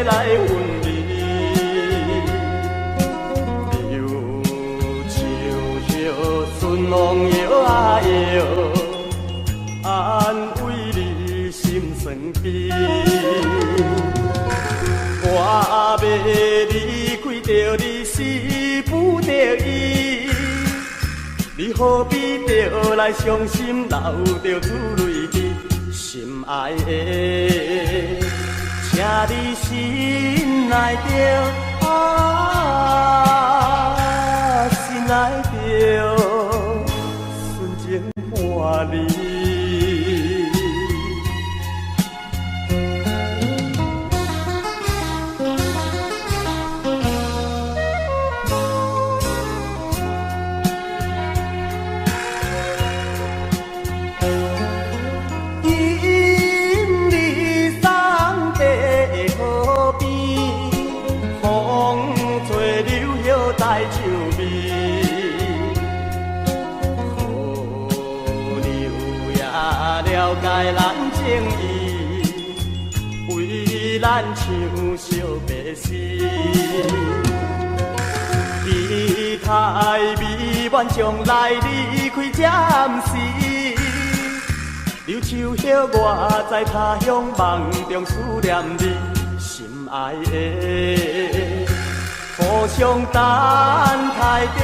来分离。柳树叶，春风摇啊摇，安慰你心酸悲。我要离开着你是不得已，你何必着来伤心流着珠泪滴？心爱的，请你心内着心内着纯情伴侣。了解咱情意，为咱唱惜白诗。期待美满将来离开暂时，流手叶我在他乡梦中思念你，心爱的，互相等待着。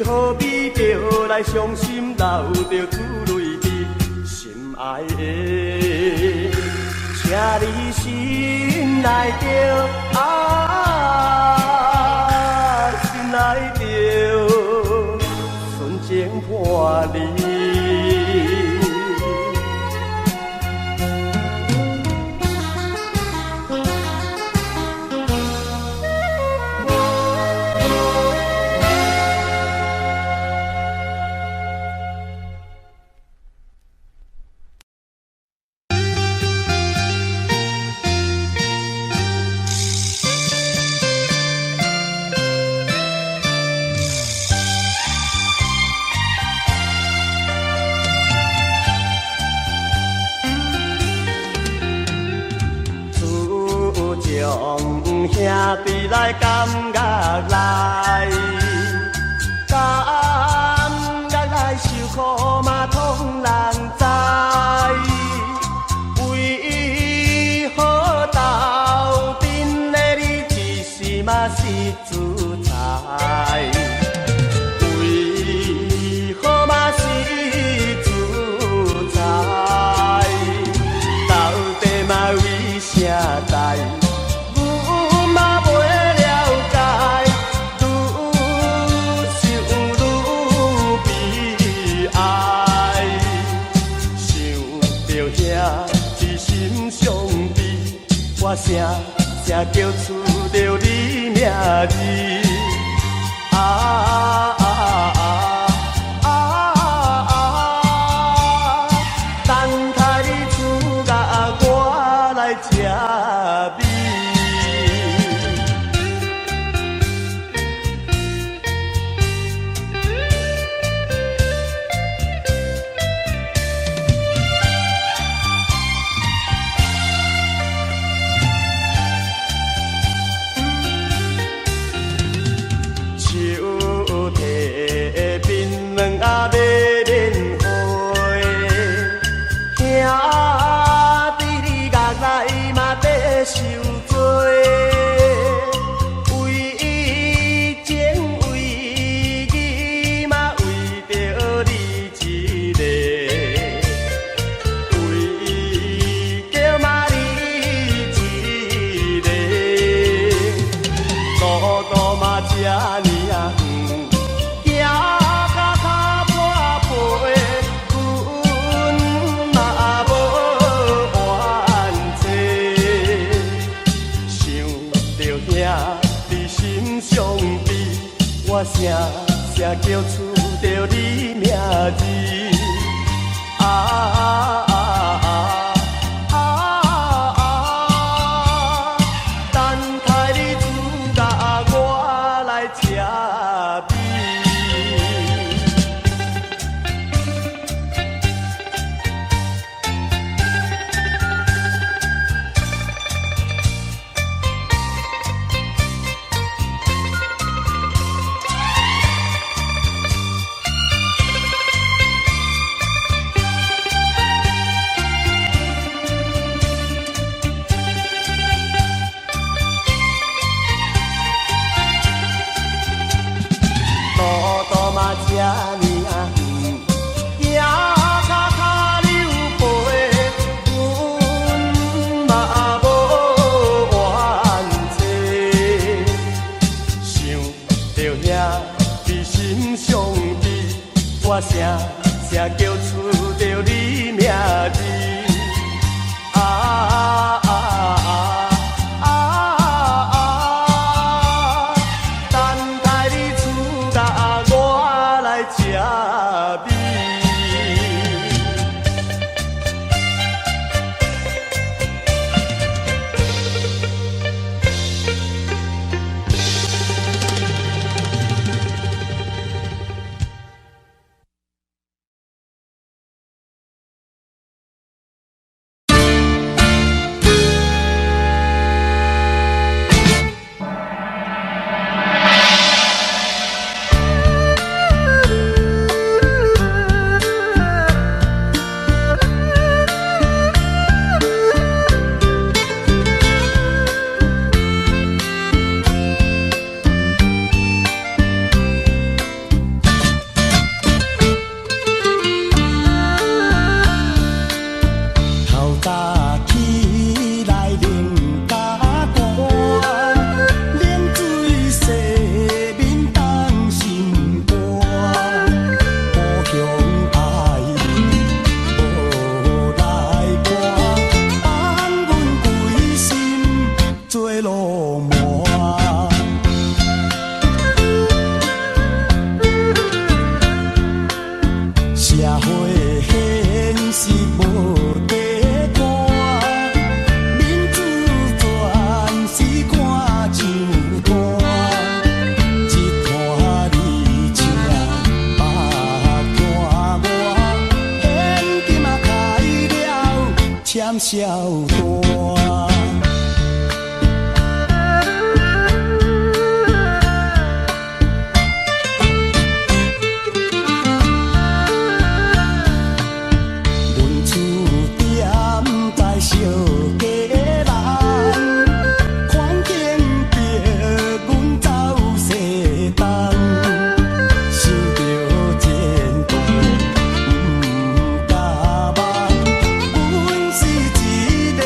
何必着来伤心流着珠泪滴？心爱的，请你心内着心内着纯情伴侣。兄弟来感觉来，感觉来受苦嘛通人知，为何斗阵的你一时嘛是自在？为何嘛是自在？到底嘛为啥代？我声声叫出着你名字，等待你出甲我来吃米。这呢啊远，行到脚半杯，阮嘛无冤错。想着兄你心上悲，我声声叫出着你名字。等待你煮甲我来吃味。路途嘛这呢啊远，脚脚溜飞，阮嘛无冤错。想着兄你心上悲，我声声叫出着你名字。小大。阮厝踮在小家人，环境逼阮走西东，想着前途不敢望。阮是一个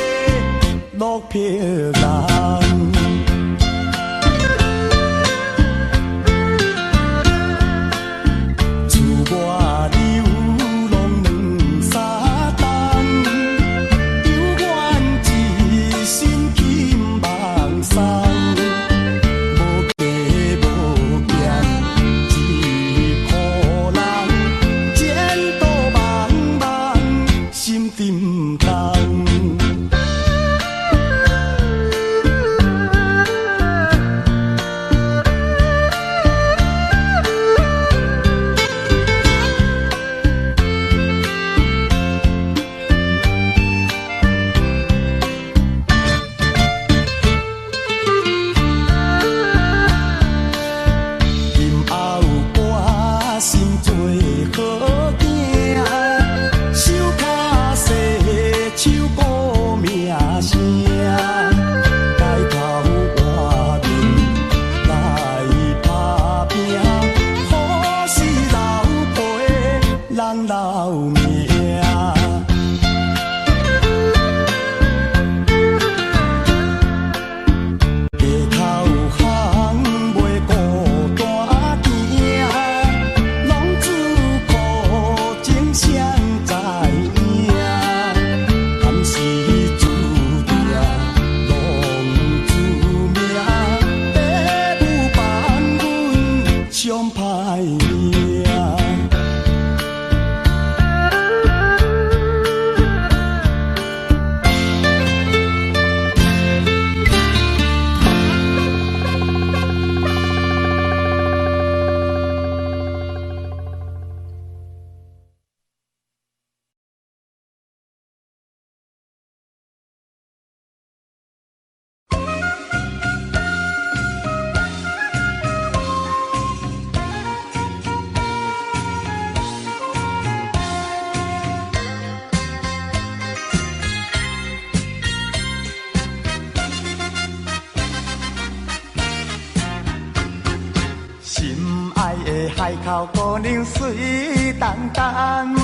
心爱的海口姑娘水当当，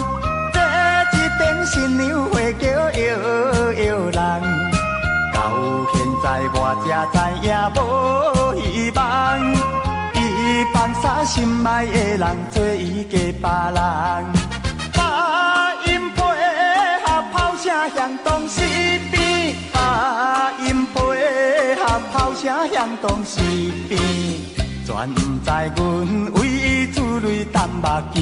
这一顶新娘花轿摇摇人，到现在我才知影无希望，伊放下心爱的人，做伊家别人。把音配合炮声响动四边，把音配合炮声响动四边。全不知阮为伊珠泪淡目镜，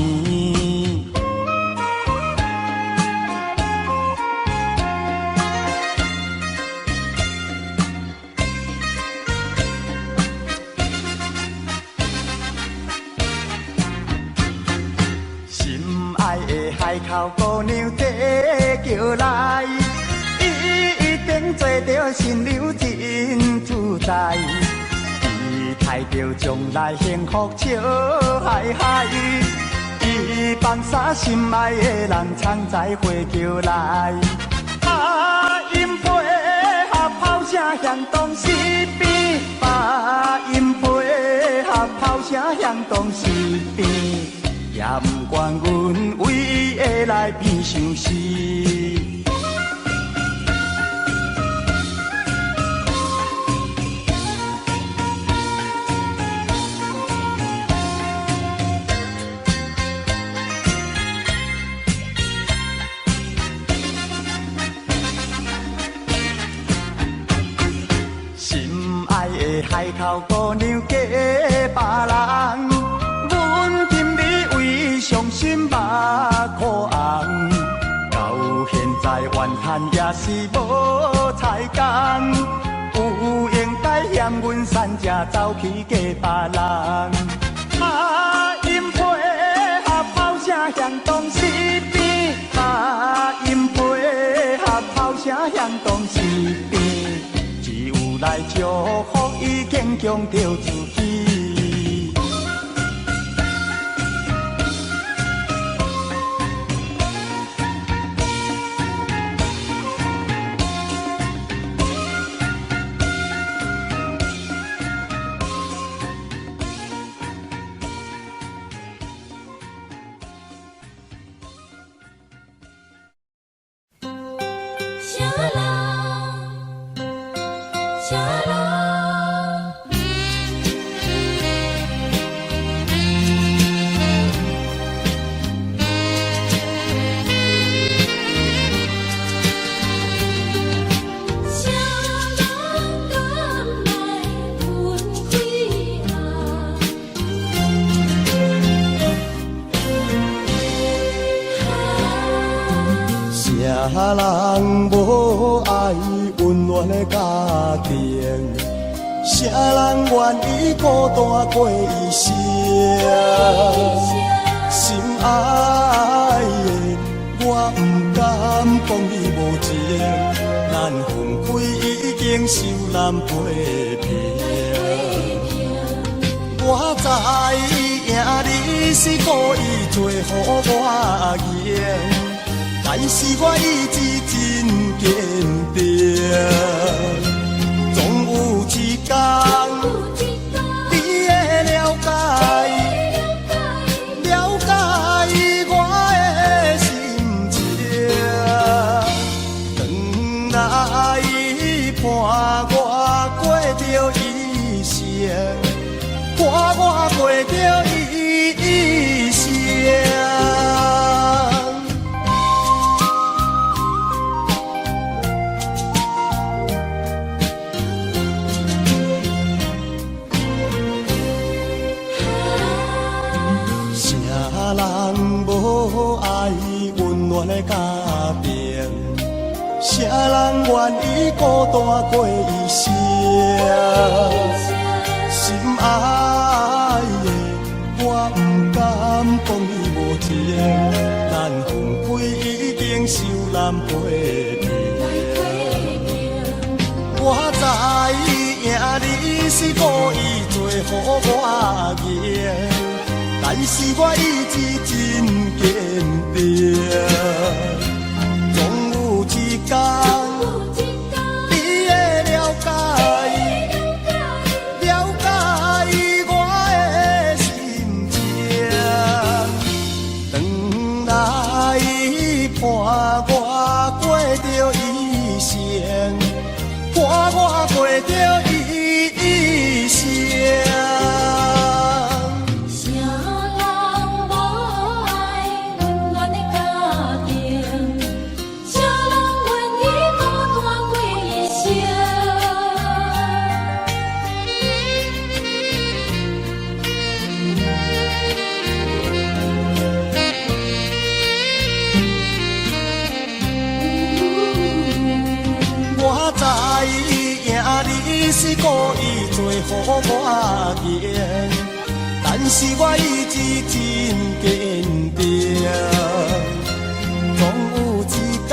心爱的海口姑娘坐轿来，伊一定做着新娘真自在。抬着将来幸福笑嗨嗨，伊放下心爱的人，藏在花轿内。把音配合炮声响动四边，把音配合炮声响动四边，也不管阮为伊会来变相思。海口姑娘嫁别人，阮今日为伤心目眶红，到现在怨叹也是无彩工，有应该嫌阮善食走去嫁别人。把音配合炮声响动四边，把音配合炮声响动四边。来祝福伊坚强着自己。啥人无爱温暖的家庭？啥人愿意孤单过一生？心爱的，我不敢讲你无情，咱分开已经受难批评。我知影你是故意做予我赢。但是我意志真坚定，总有一天，你会了解我的心情。转来伴我过着一生，伴我过着一生。的家庭，啥人愿意孤单过一生？心爱的，我不敢讲你无情，咱分开已经受难批评。我知影你是故意做予我赢，但是我意志真坚定，总有一天，你会了解我的予我行，但是我意志真坚定，总有一天，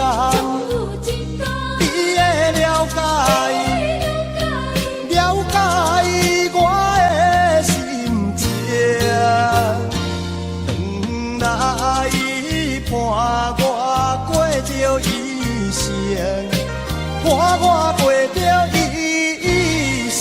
你会了解，了解我的心情，等来伴我过着一生，伴我过着一生。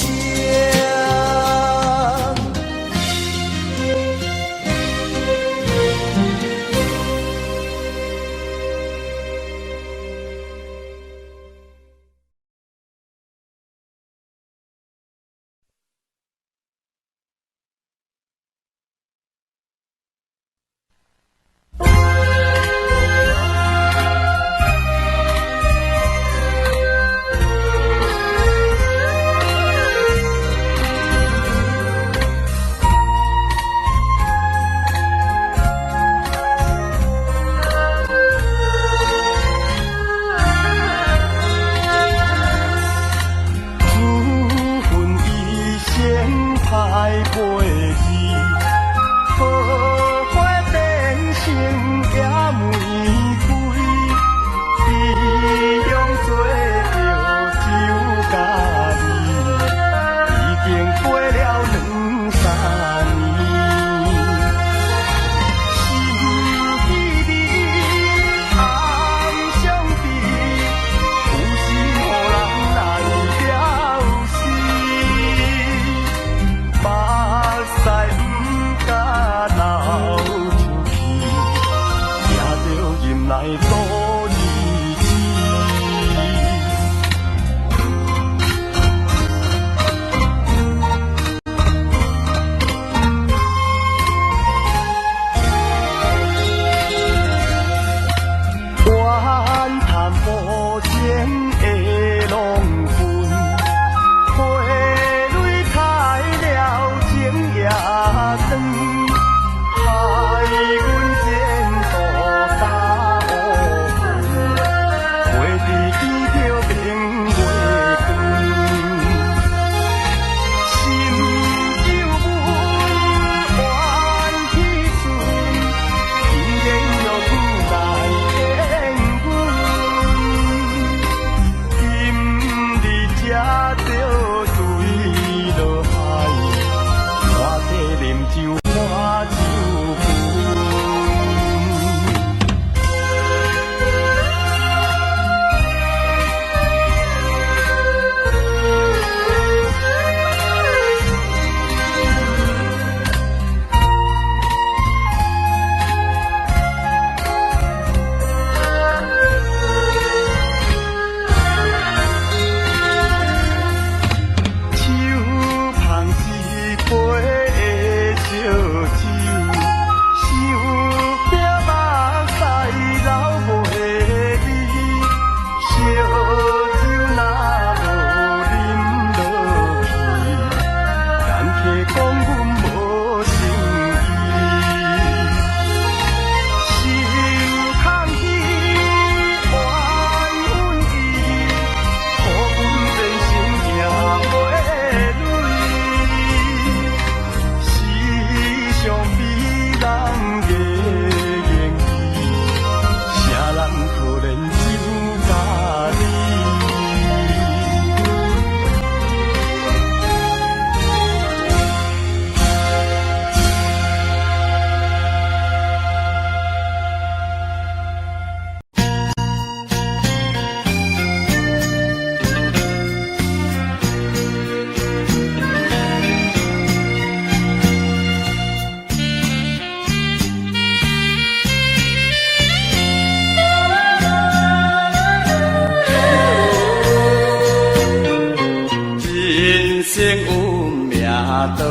道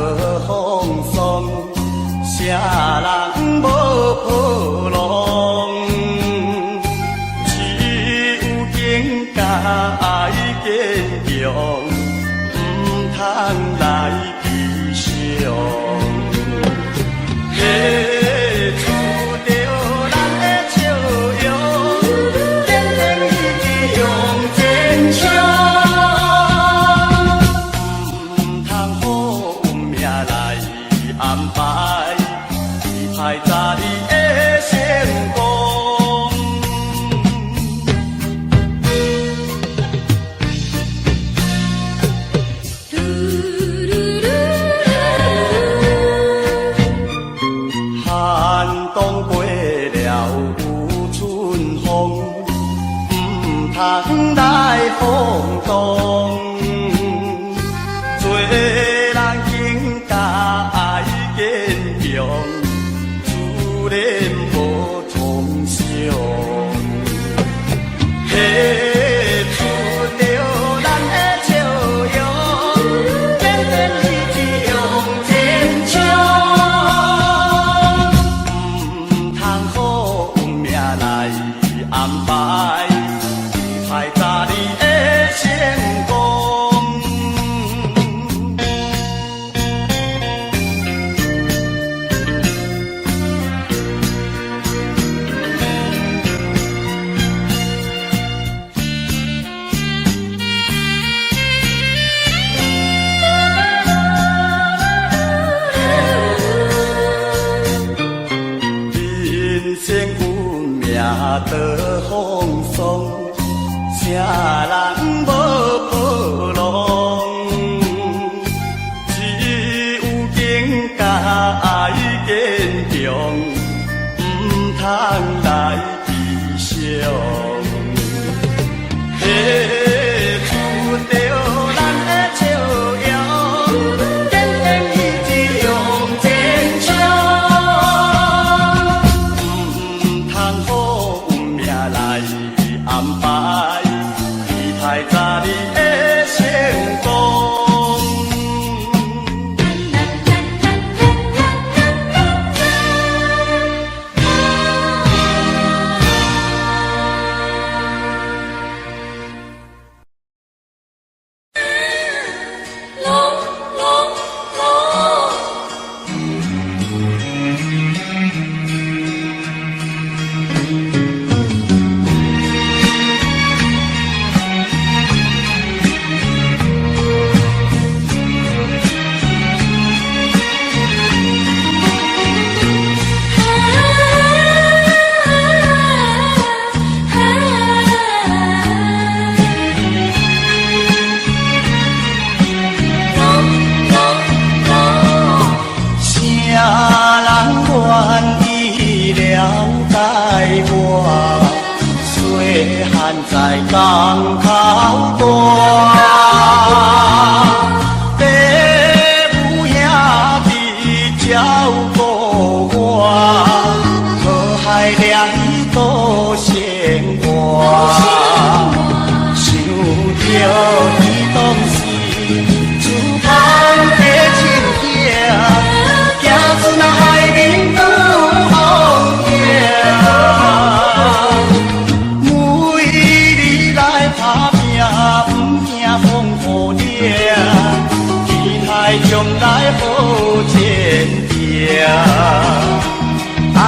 风霜，啥人无破浪？只有境界爱坚强，唔通来悲伤。安排，期待早日的成功。寒冬过了有春风，唔通来风动。做人境界爱坚强，自然无创伤。付出着咱的笑容，坚定意志向前冲。唔通好运命来安排，期待早日的成功。人生运命多风霜，啥人无波浪？只有境界爱坚强，唔通来悲伤。付出着咱的笑容，坚定意志向前冲。唔通好运命来安排，期待早日的成功。在港口大，父母兄弟照顾我，好海掠伊多生活。想着伊当时厝旁的亲囝，行出那海面有风景。打拼不惊风雨掠，期待将来好前程。啊，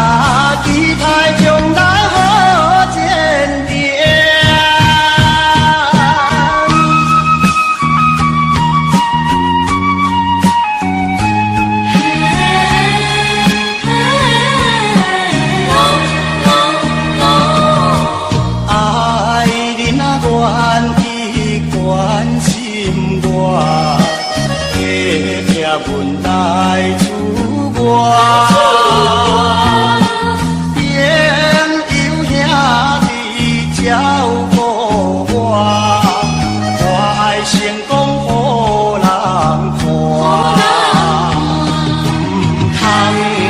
期待将来好前程。关心我，加疼阮来厝外，朋友兄弟照顾我，我爱成功予人看，唔通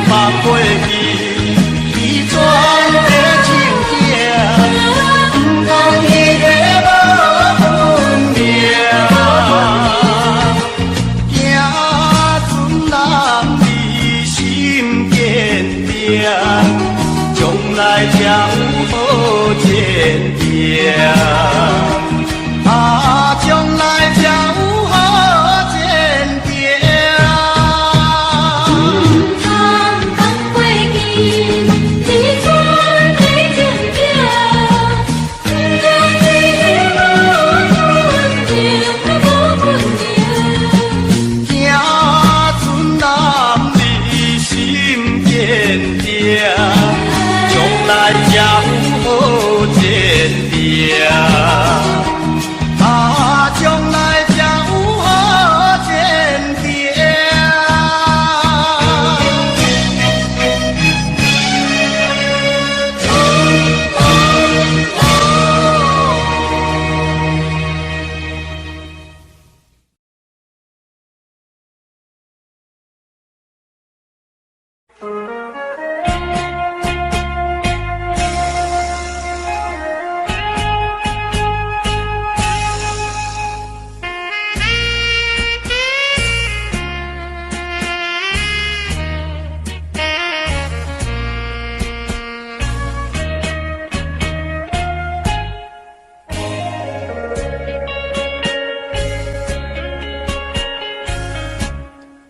放过去，伊全的情景，唔通伊的将来才有好前程，啊，将来才有好前程。唔通放过去，你错你情景，唔通你无分情，无分情。行船南离。将来才有好前程。啊，将来才有好前程。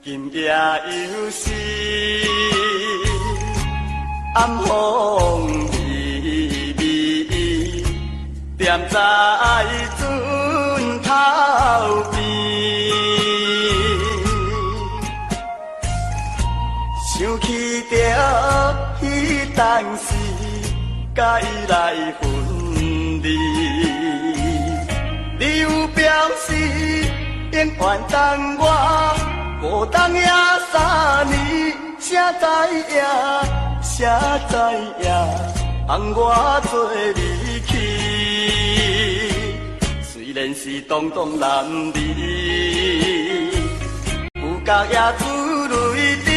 今夜又是暗风微微，踮在船头边，想起着彼当时甲伊来分离，你有表示永远等我。无当也3年，谁知影，谁知影，放我做离去。虽然是东东男儿，有觉也出泪滴，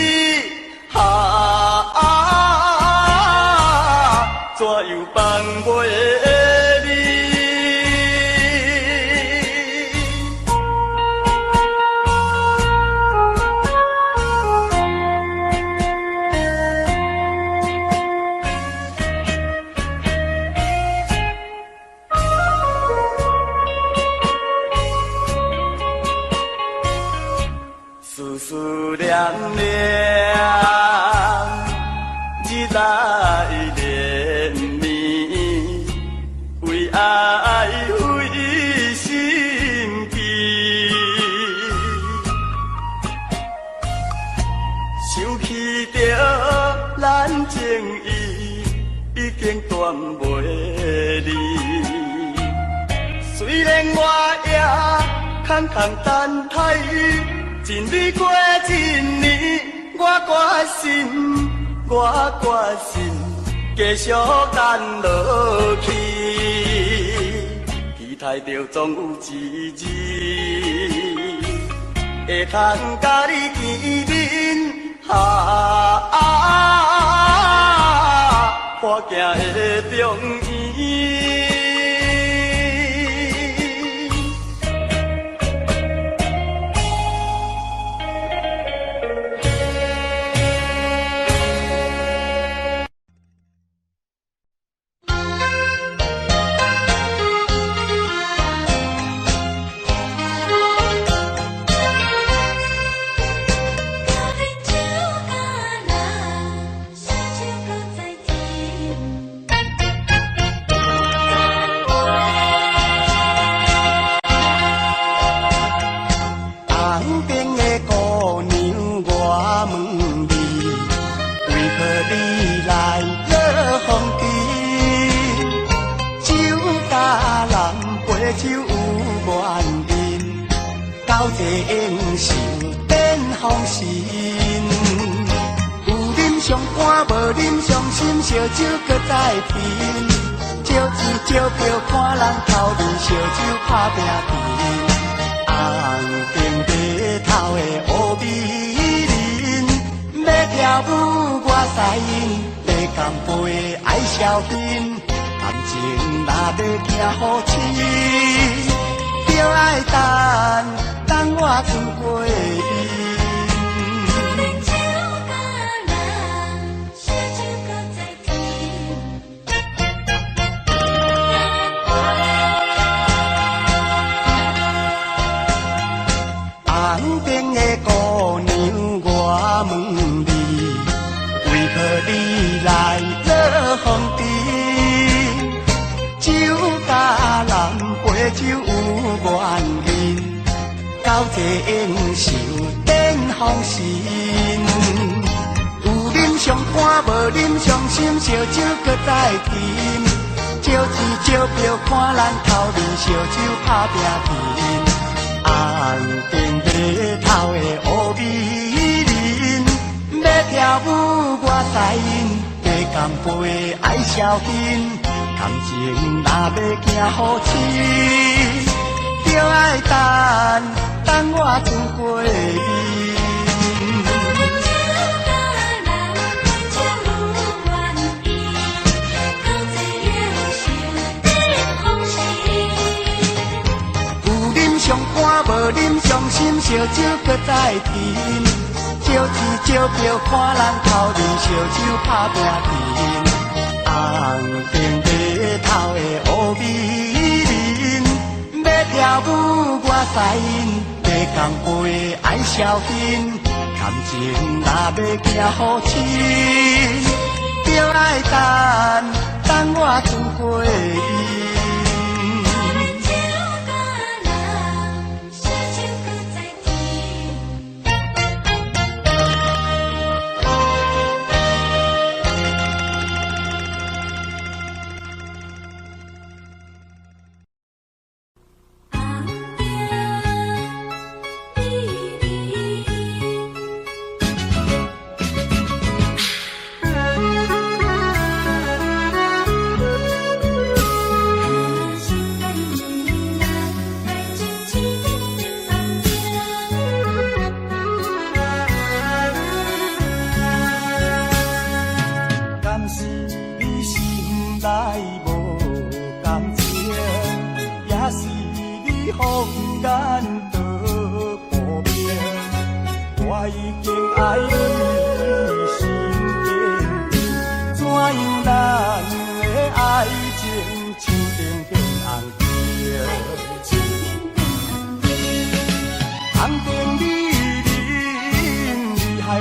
怎又放袂你？思念念，日来连绵，为爱费心机，想起着咱情谊已经断袂离。虽然我也空空等待。一日过一年，我决心，继续等落去，期待着总有一日，会通甲你见面，破镜的中院。应受变风神，有啉上肝，无啉上心，烧酒搁再拼，借钱借票看人头面，烧酒打拼拼，红顶白头的乌美人，要跳舞我使因，要干杯爱消fin，感情哪得听好痴，就爱等我转过伊。红顶的姑娘，我问你，为何你来落风尘？酒甲人陪酒有缘人，交际应受变风神。有啉上肝，无啉心，烧酒搁再甜。招钱招票看咱头面，烧酒打拼拼。红顶白头的乌美人，要跳舞我知影，地干杯爱小心，感情若要行好深，就爱等我转过面。上肝无啉伤心，烧酒搁再甜。招钱招票看人头面，烧酒打拼拼。红顶白头的乌美人，要跳舞我知影，地干杯爱小心，感情若要行好深，就爱等我转过面。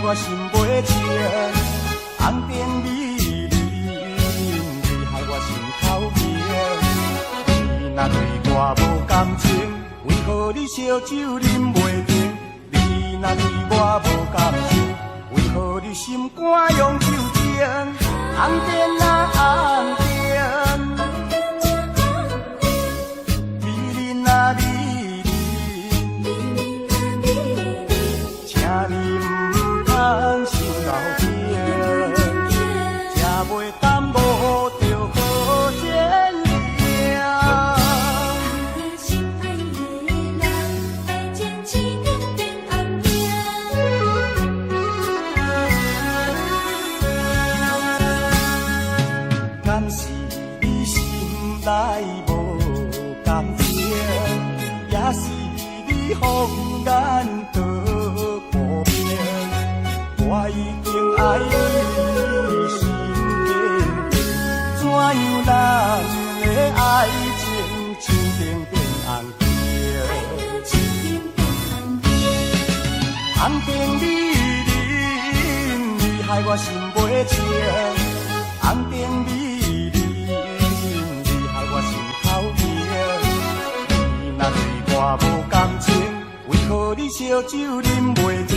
我心袂静，红顶美人，你害我心头疼。你若对我无感情，为何你烧酒啉袂停？你若对我无感情，为何你心肝用酒精？红顶啊红顶，美人啊美人，请你通想老病，吃袂淡无着好见面。心爱的人，爱情只能变红冰。敢是你心内无感情，也是你放眼倒破病。我已经爱你心坚定，怎样咱的爱情注定变红冰？红顶美人，你害我心袂静。红顶美人，你害我心头疼。你若对我无感情，为何你烧酒啉袂停？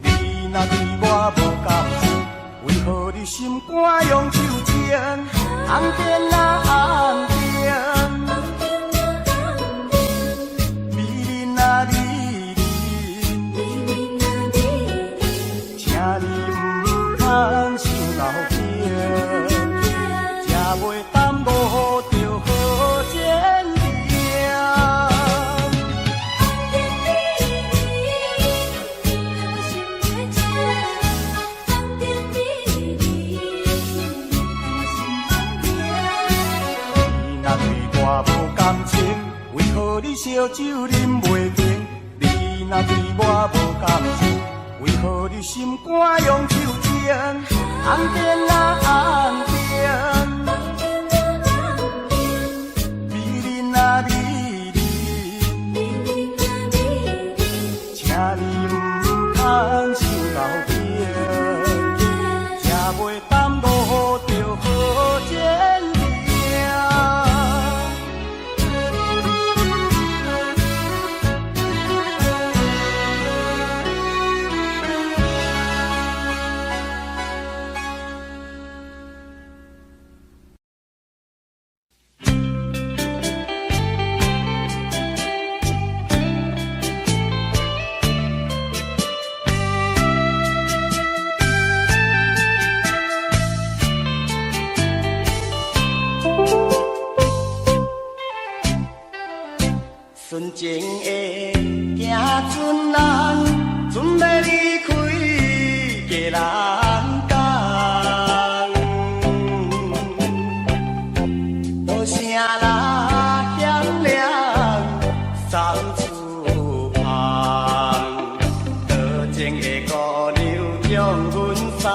你若对我无感情，为何你心肝用酒精？红顶啊红顶，美人啊美人，请你唔通想老病，吃袂淡无着好见面。我无感情，为何你烧酒啉袂停？你若对我无感情，为何你心肝用酒精？红顶啊红顶，美人啊美人，请你唔通想老病，吃袂淡无着好见面。情的行船人，准要离开家人港，多声啦响亮送出航，多情的姑娘将阮送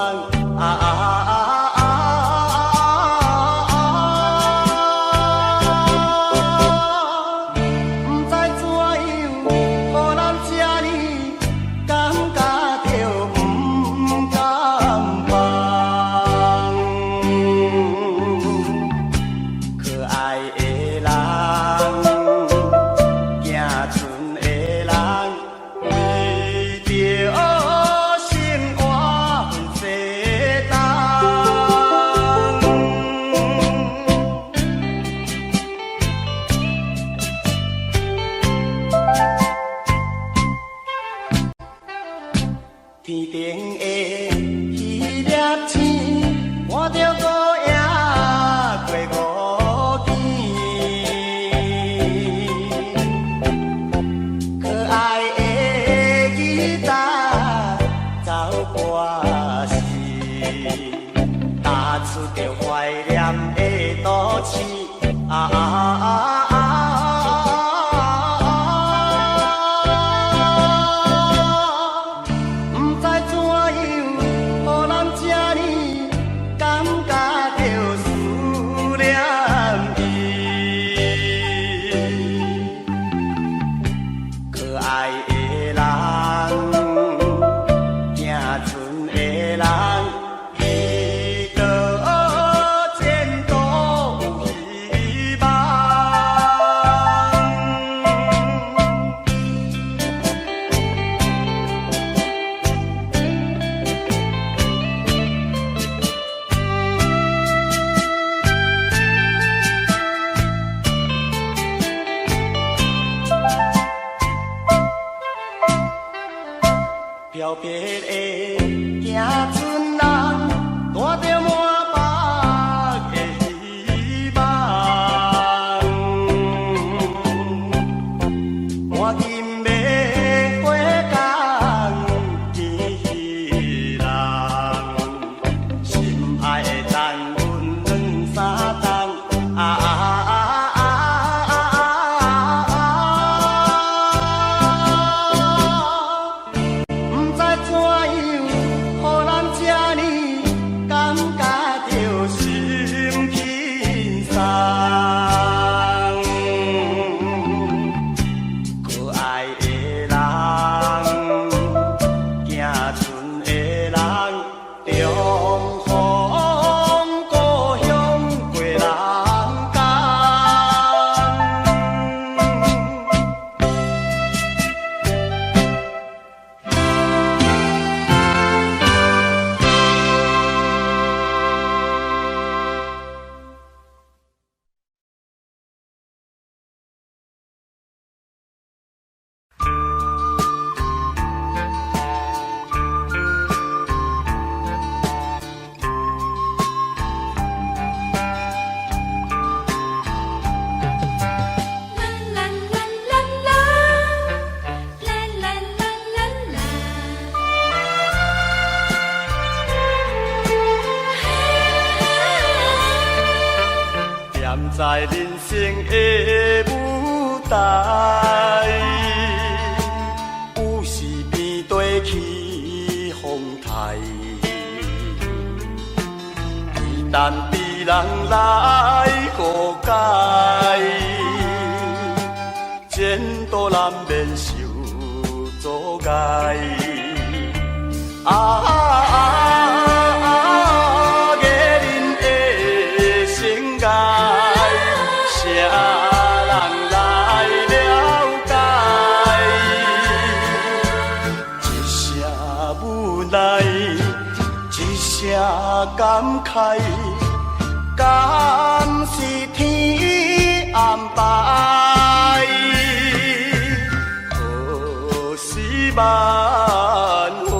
天顶的鱼粒星，看着孤影过五更，可爱的吉他走过时，打出着怀念的都市。漂泊的行船人，带着满腹的希望，赶紧要回港见人，心爱的等阮两三冬。在人生的舞台，有时面对起风台，期待别人来互解，前途难免受阻碍。感慨，敢是天安排？何时挽回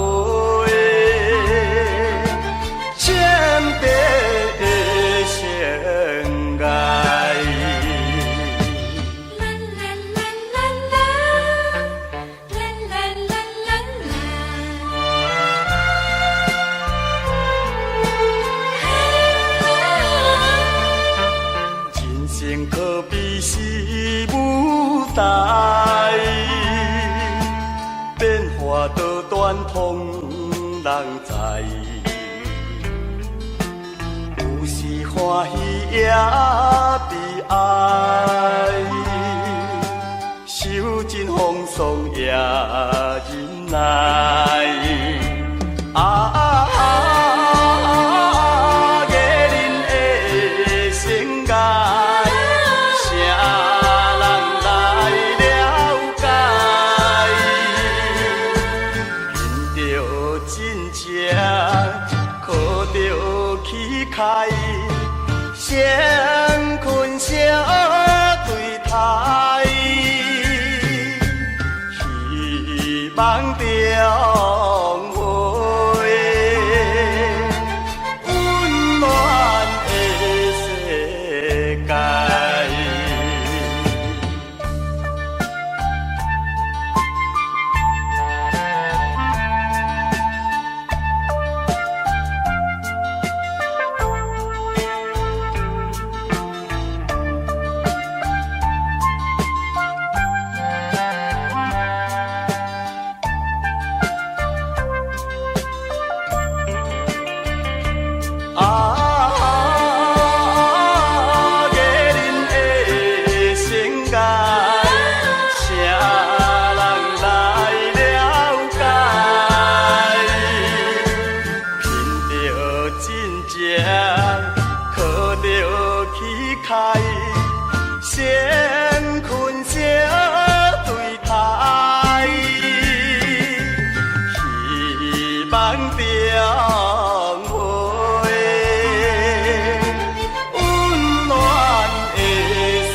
前辈的情爱？怨通人知，有时欢喜也悲哀，受尽风霜也忍耐。开，先困小对台，希望中会温暖的世界。先困小对台，希望中会温暖的世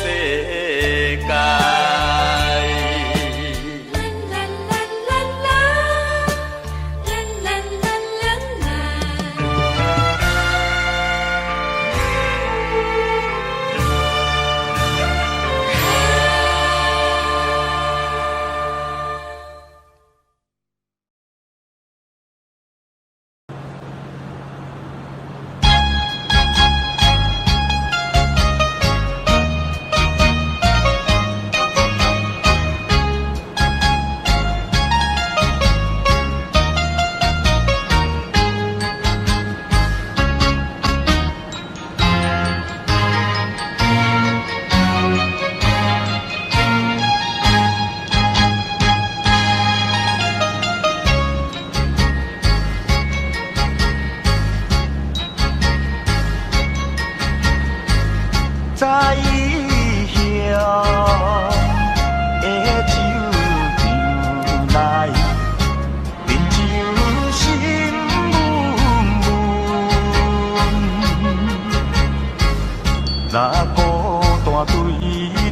界。在异乡的酒场内，饮酒心闷闷。若孤单对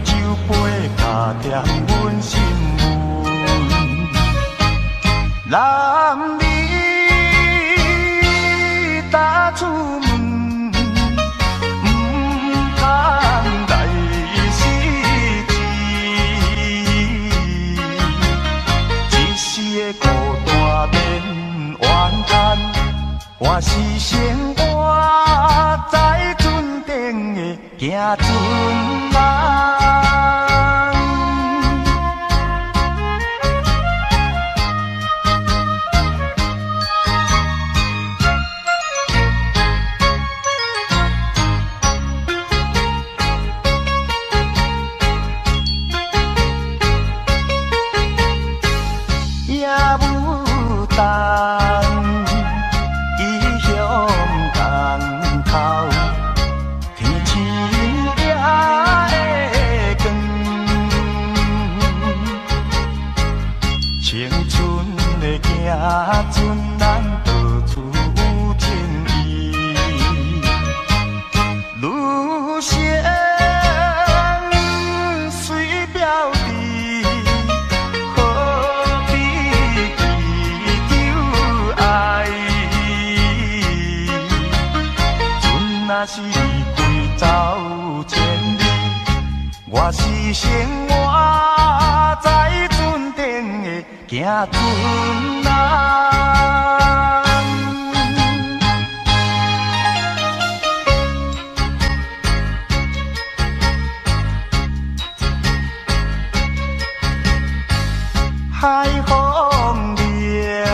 酒杯，加添阮心闷。男儿踏出门。孤单变怨叹，我是生活在船顶的行船人。异乡港头，天青也会光。青春的行船人，到处有情意，女性随标志。若是离开走千里，我是生活在船顶的行船人。海风烈。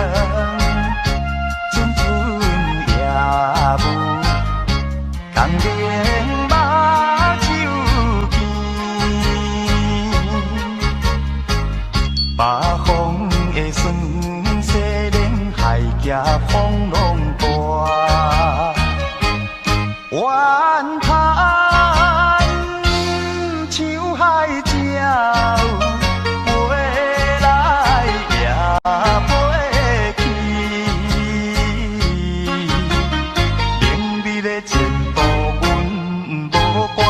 前途阮无关，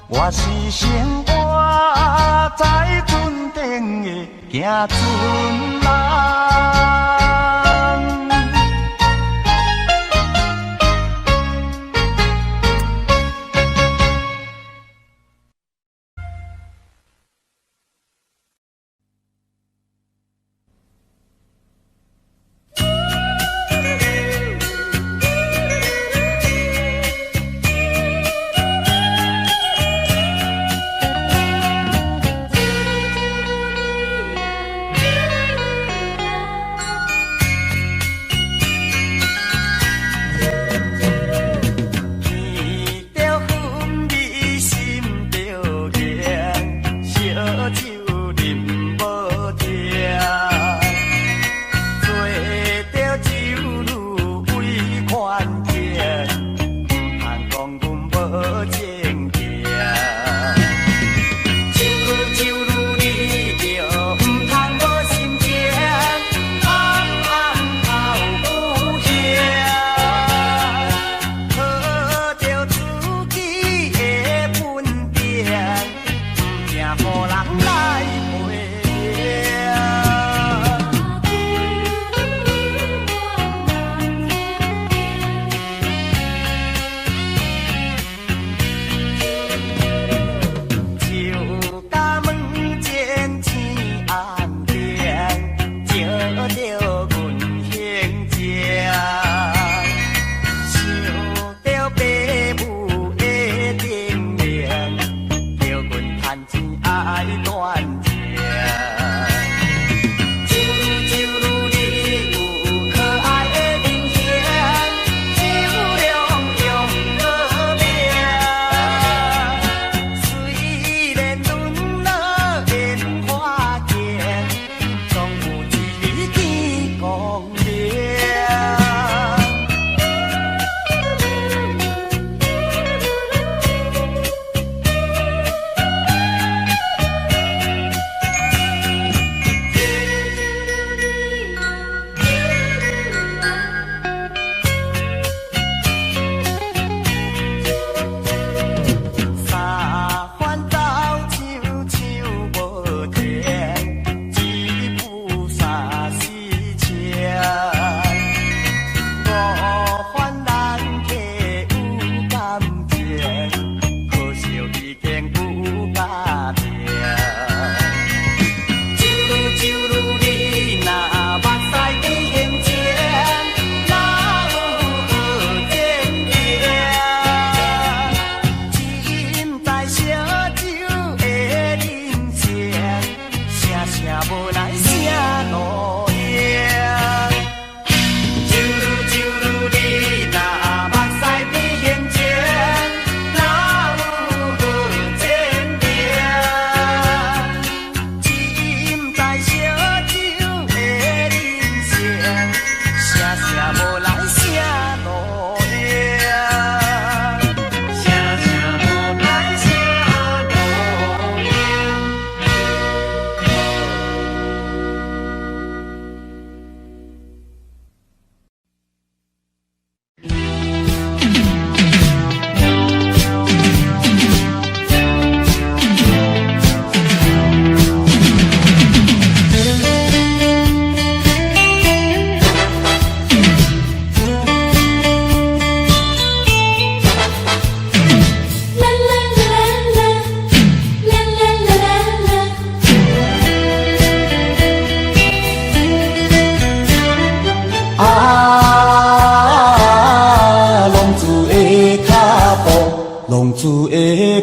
我是生活在船顶的行船人。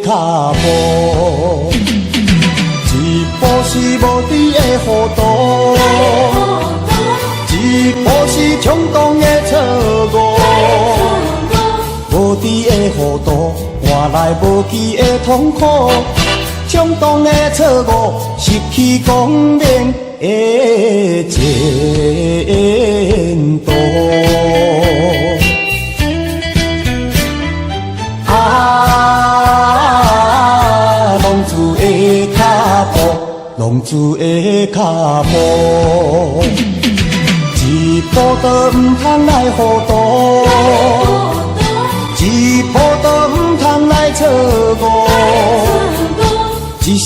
脚步，一步是无知的糊涂，一步是冲动的错误。无知的糊涂，换来无期的痛苦。冲动的错误，失去光明的前途。浪子的脚步，一步都唔通来糊涂，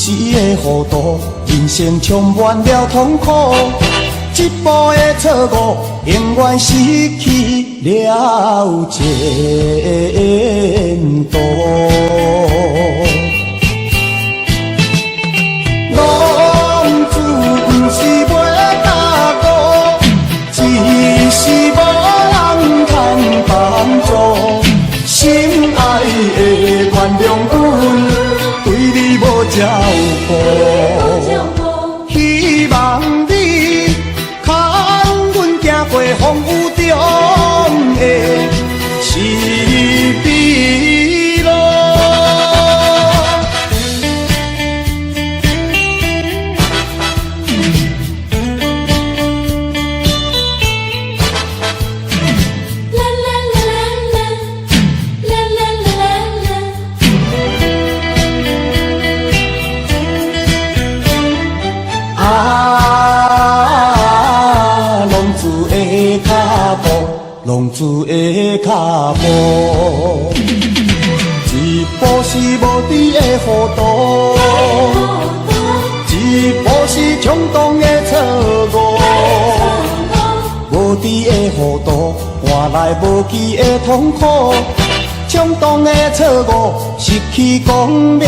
时的糊涂，人生充满了痛苦。一步的错误，永远失去了前途。浪子不是袂踏步，只是无人通帮助。心爱的原谅阮，对你无照顾。希望你牵阮行过风雨中的是美路。浪子的脚步，一步是无知的糊涂，一步是冲动的错误。无知的糊涂换来无期的痛苦，冲动的错误失去光明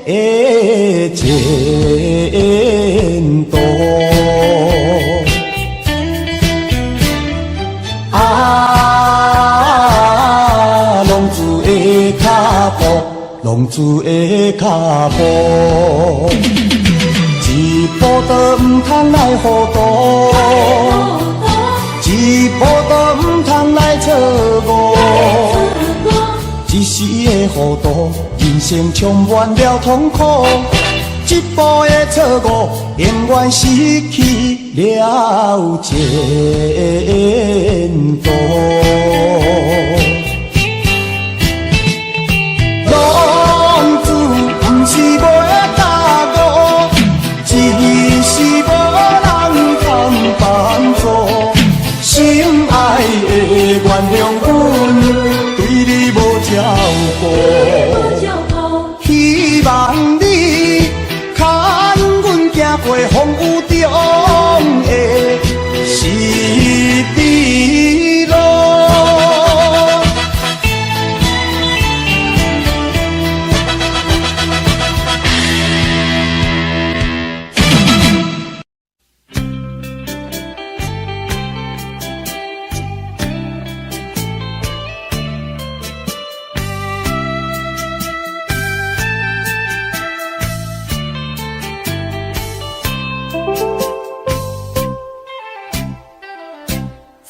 的前途。浪子的脚步，一步都唔通来糊涂，一步都唔通来错误。一时的糊涂，人生充满了痛苦。一步的错误，永远失去了前途。是袂踏误，只是无人通帮助。心爱的原谅阮，对你无照顾。希望你牵阮行过风雨中的是美路。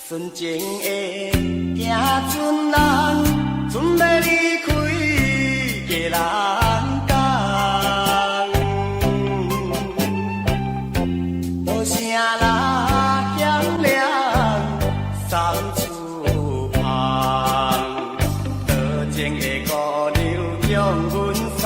纯情的行船人，准备离开过人间，无声啦响亮送出旁，多情的姑娘将阮送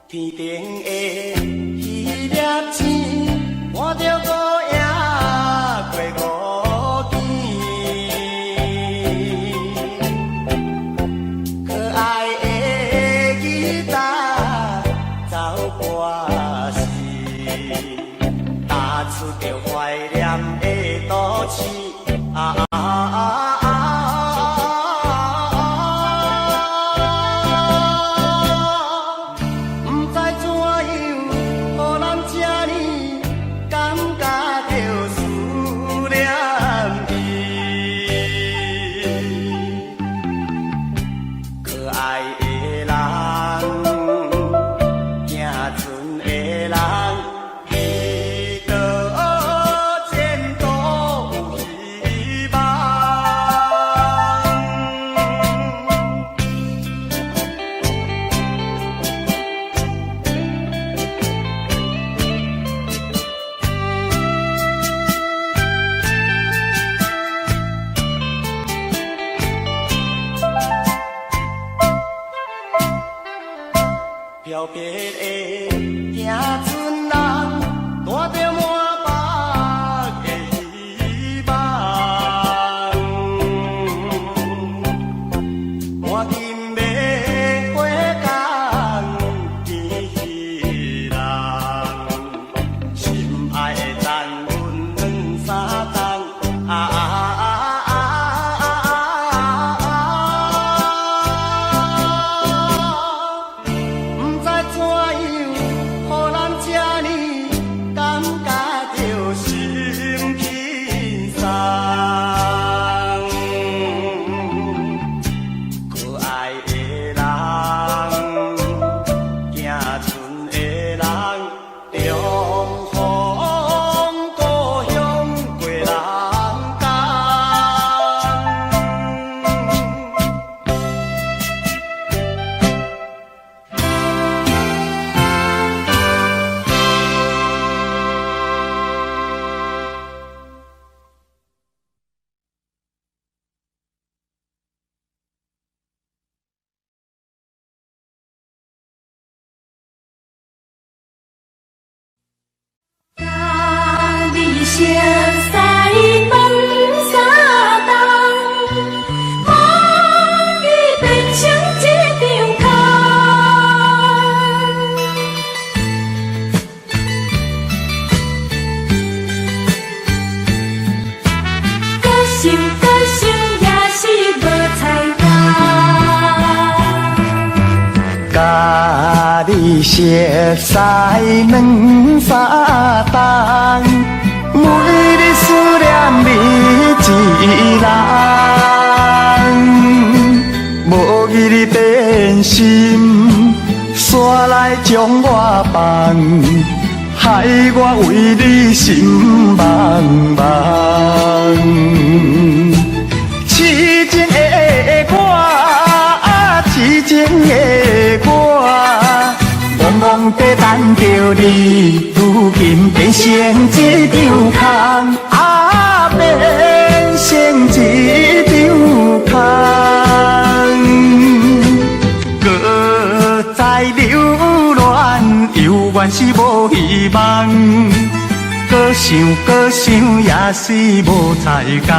天顶的迄粒星，看着孤影过五更。可爱的吉他走歌时，打出着怀念的都市。不知怎样，予人这呢飘撇的行船人，带着满腹的希望，赶紧要回港见彼人，心爱的等阮两三冬熟悉问三冬，我已变成一张空，搁想也是无彩工。甲你熟悉两三冬。每日思念你一人，无伊你变心，煞来将我放，害我为你心茫茫。痴情的我，痴情的我。茫茫地等着你，如今变成一张空，变成一张空。搁再流恋，犹原是无希望。搁想也是无彩工。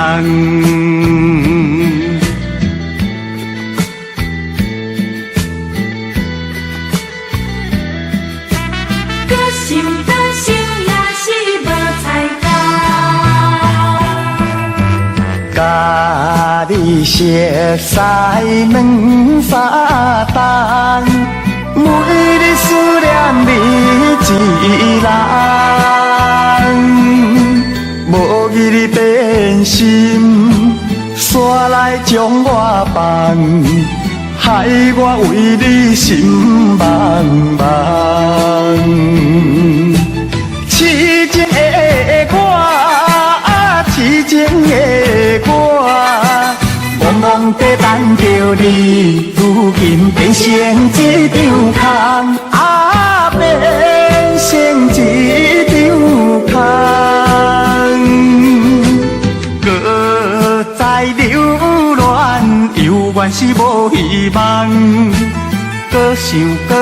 甲你熟悉两三冬，每日思念你一人，无伊你变心，煞来将我放，害我为你心茫茫。痴情的我，痴情的我，茫茫地等着你，如今变成一张空，变成一张空。搁再流恋，犹原是无希望。搁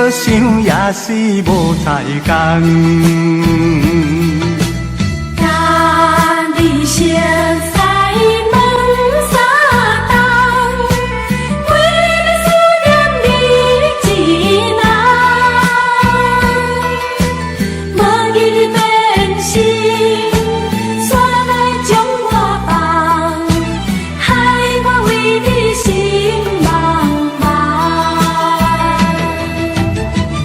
想也是无彩工。甲你熟悉问三冬，每日思念你一人，无伊你变心，煞来将我放，害我为你心茫茫。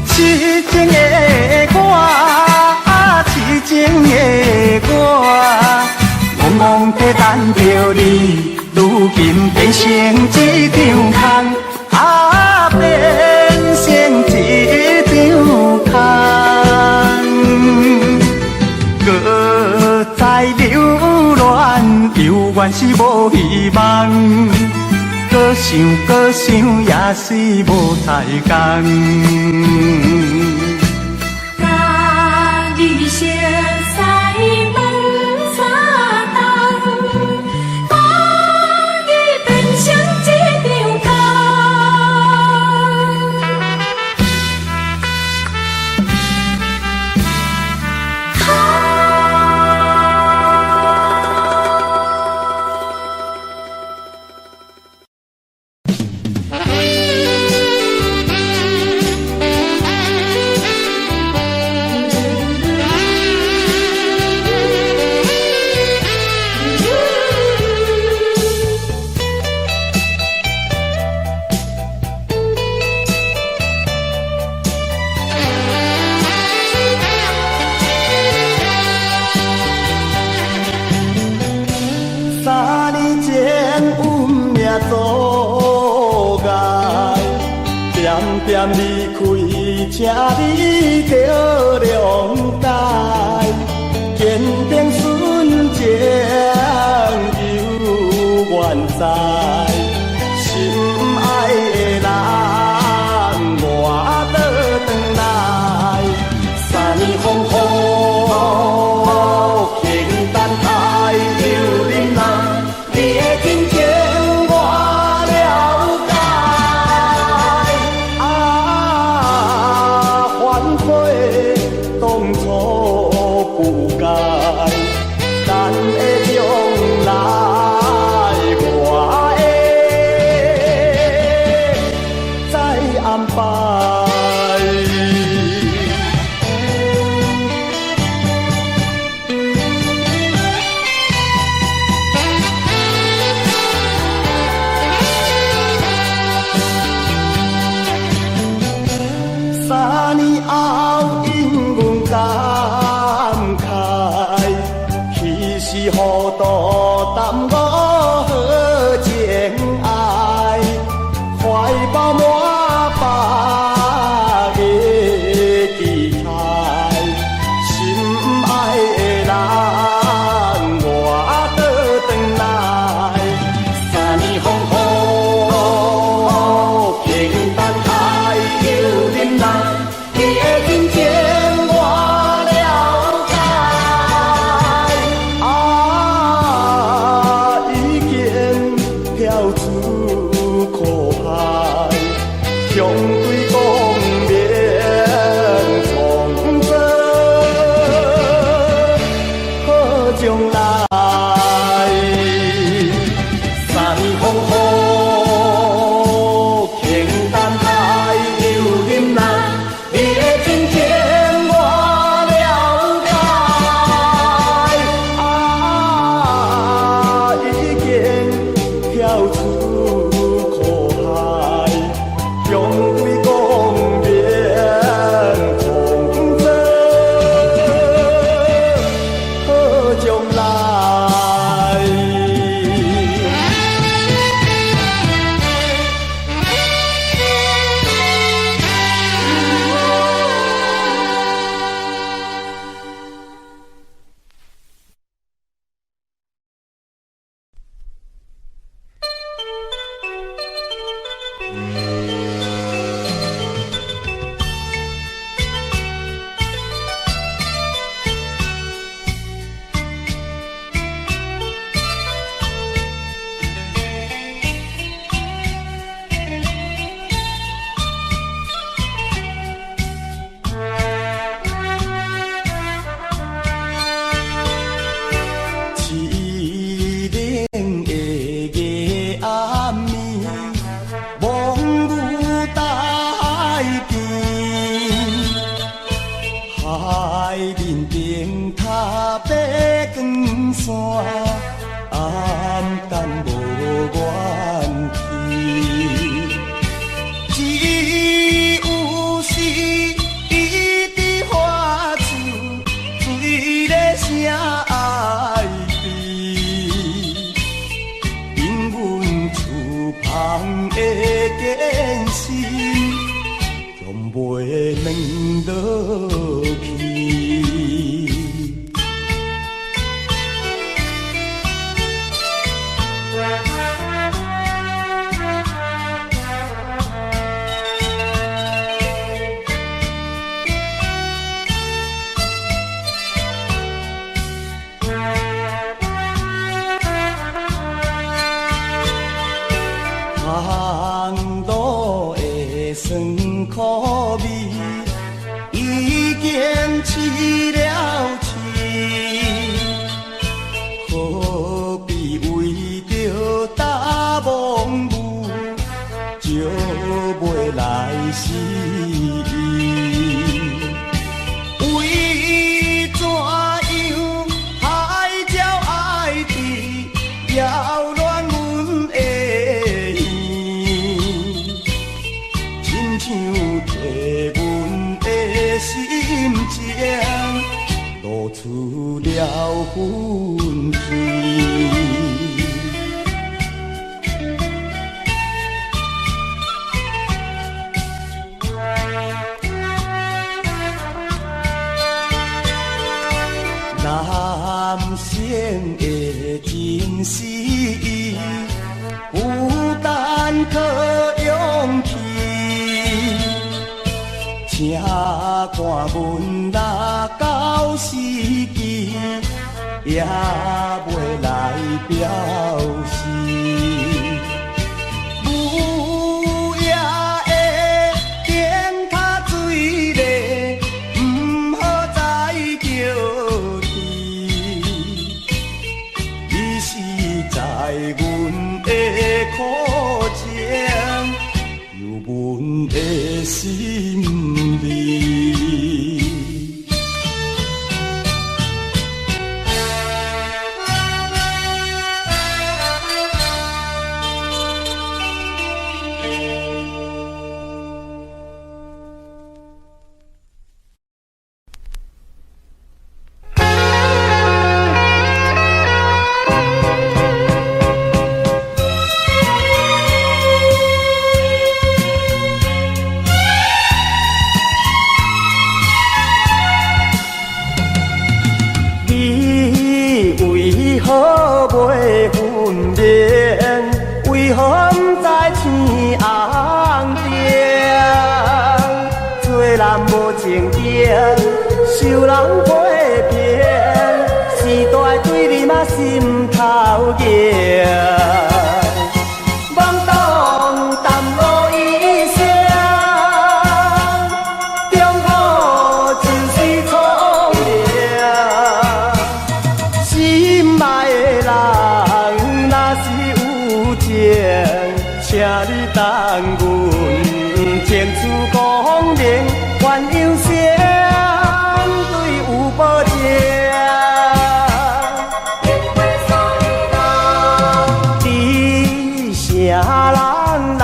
痴情的我，痴情的我，茫茫地等着你，如今变成一张空，变成一张空。搁再流恋，犹原是无希望。搁想也是无彩工。甲你熟悉问三冬，我已变成一张空。嫌离开，请你着谅解，坚定纯情犹原在，心爱的人我倒转来，三年风雨轻等待，又忍耐，你的真情我了解。反悔当初不该，咱的将来我会再安排。3年后因阮感慨，彼时糊涂耽误好情爱，怀抱满腹的期待，心爱的人我倒转来，3年风雨轻等待，又忍耐。你的真情我了解，已经跳出苦海，相对光明重做好将来。3年风雨轻等待，又忍耐。你的真情我了解，已经跳出苦海，相对光明重做好将来。凄冷的夜暗暝，望有大边，海面顶塔白光线，暗淡无元气。只有诗一直发出水的声哀悲，因阮厝旁的艰辛，将袂软落去。行路的酸苦味，已经饲了痴，何必为着大梦舞，招袂来时？为怎样海鸟爱伫扰乱阮的亲像替阮的心情露出了痕迹。的真实，孤单靠勇气，请看阮若到死期，也袂来表示。心里，袂分辨，为何不知天红灯？做人无情定，受人欺骗，时代对你嘛心头硬。懵懂淡薄一声，中好就是聪明，心爱的人若是有情，请你等阮情绪光明，鸳鸯声对有保证。你啥人来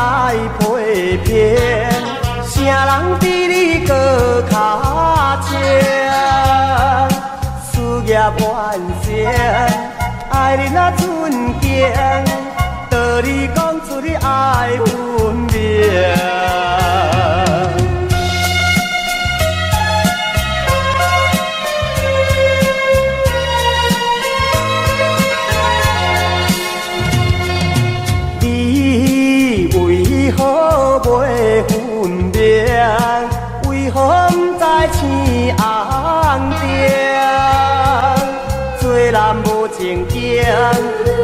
欺骗？啥人比你搁较情？事业完成，爱你若纯净，道理讲出你爱分明。你为何袂分辨？为何不知天红灯？做人无情景，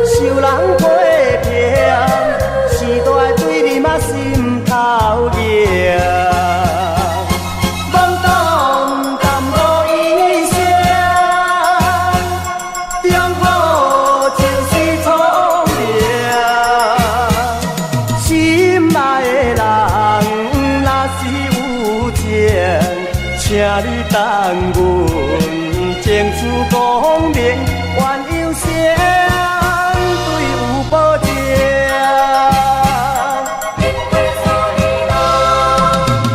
受人欺骗，时代对你嘛心头硬。懵懂淡薄一声，中好就是聪明。心爱的人若是有情，请你等阮情绪光明，鸳鸯声对有保证。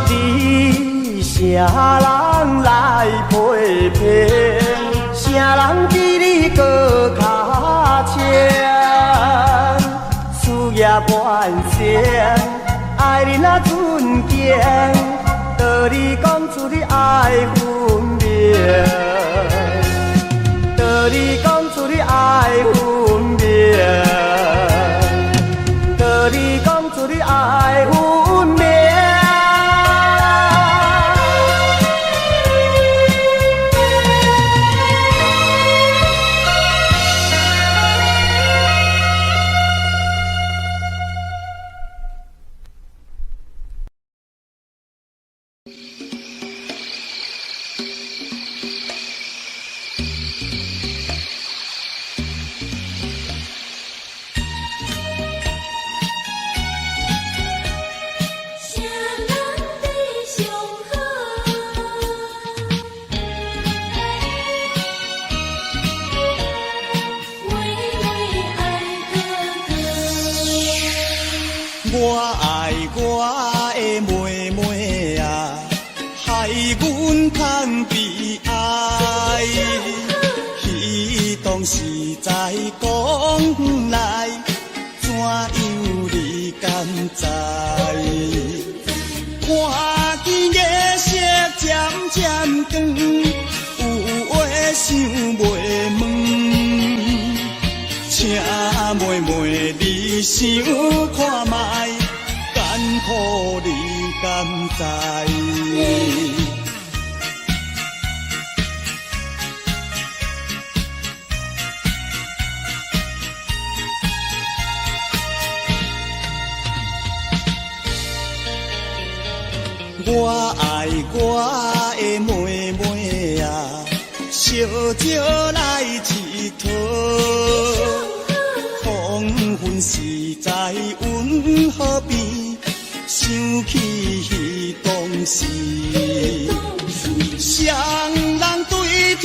你啥人来欺骗？啥人比你搁较情？事业完成，爱你若纯净，道理讲出你爱分明。道理讲出你爱分明，道理讲出你爱分明。啥人比上好？妹妹爱哥哥。我爱我的妹妹啊，害阮通悲哀。彼当时在讲来，怎样你敢知？看见夜色渐渐长，有话想袂问。想看卖，艰苦你敢知？我爱我的妹妹啊，小招来一套。黄昏时在阮河边，想起当时。双人对天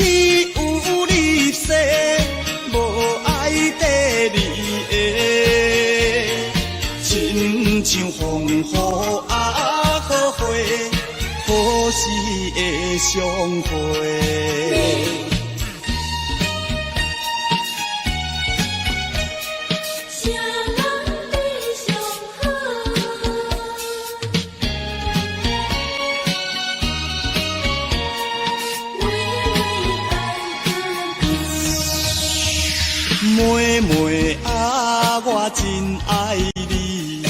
有立誓，无爱第二个，亲像风雨好花，好时会相会。妹妹啊，我真爱你，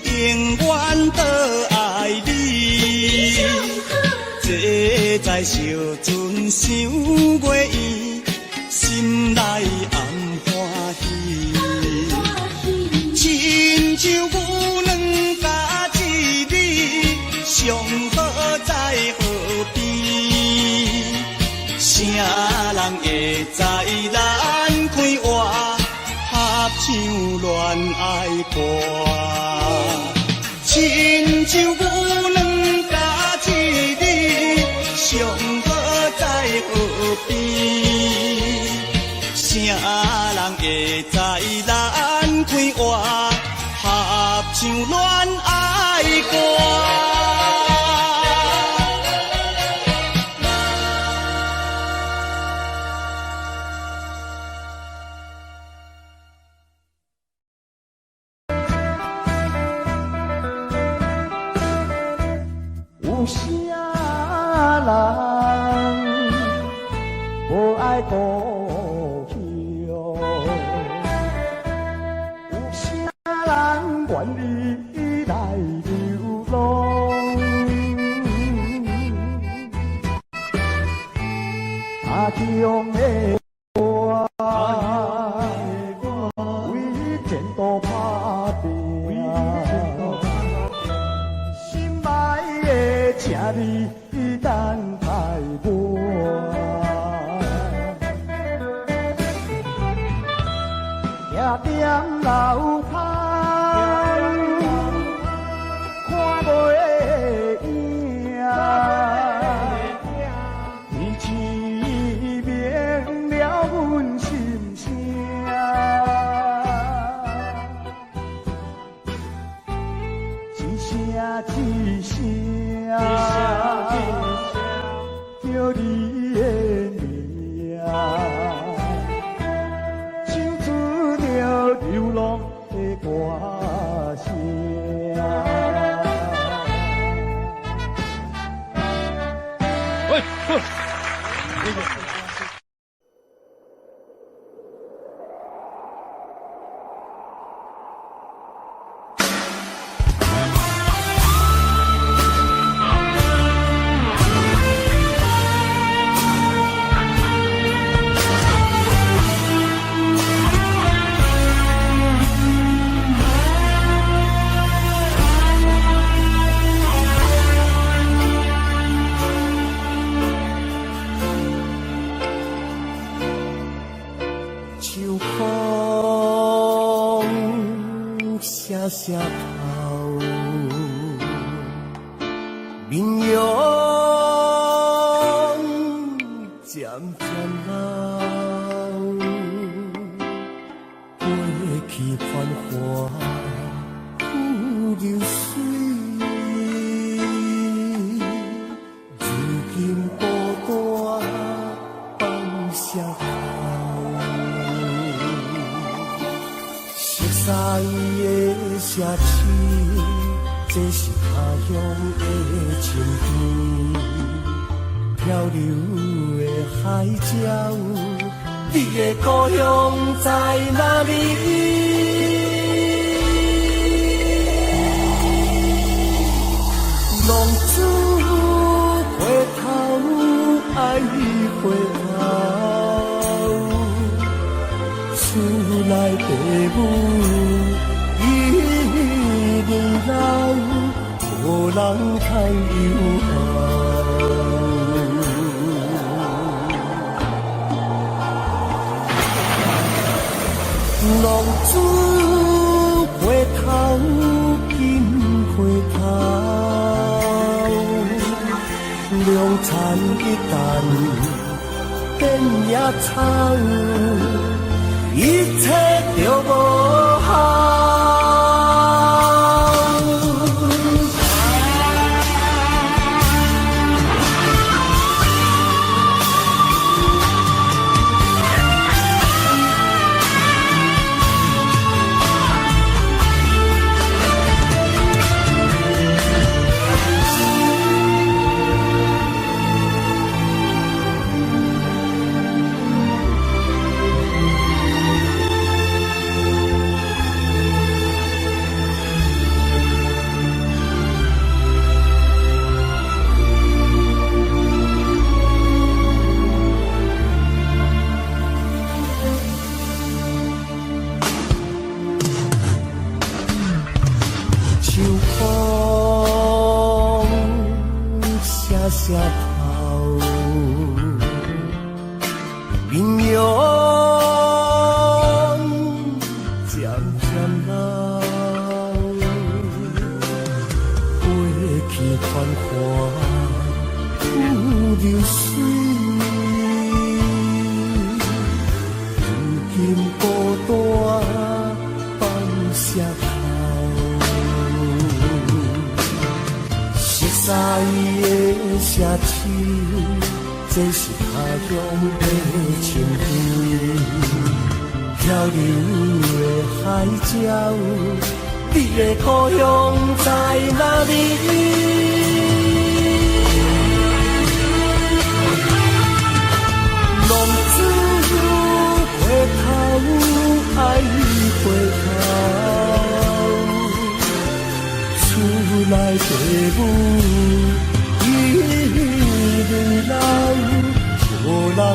永远都爱你。坐在小船想月圆，心内暗欢喜。亲像牛郎甲一女，相好在河边。啥人会知咱开活，合唱恋爱歌？亲像牛郎甲一女，相好在河边。啥人会知咱开活，合唱恋爱歌？有啥人无爱故乡？有啥人愿意来流浪？他乡的我，为前途打拼。请你等待我，行点路旁，看袂影，天星明了阮心声，一声一声。叫你的名，唱出了流浪的歌声。石头，面容渐渐老，过去繁华不流水，如今孤单放下头，熟悉的城市，这是他乡的情片，漂流的海鸟，你的故乡在哪里？浪子回头爱回头，厝内父母一年老，无人通友好。浪子回头，紧回头，良田一旦变野草，一切就无效。石头，面容渐渐老，过去繁华不流水，如今孤单放石头。在的社区，这是他乡的情绪。漂流的海鸟，你的故乡在哪里？浪子回头，爱回头。厝内父母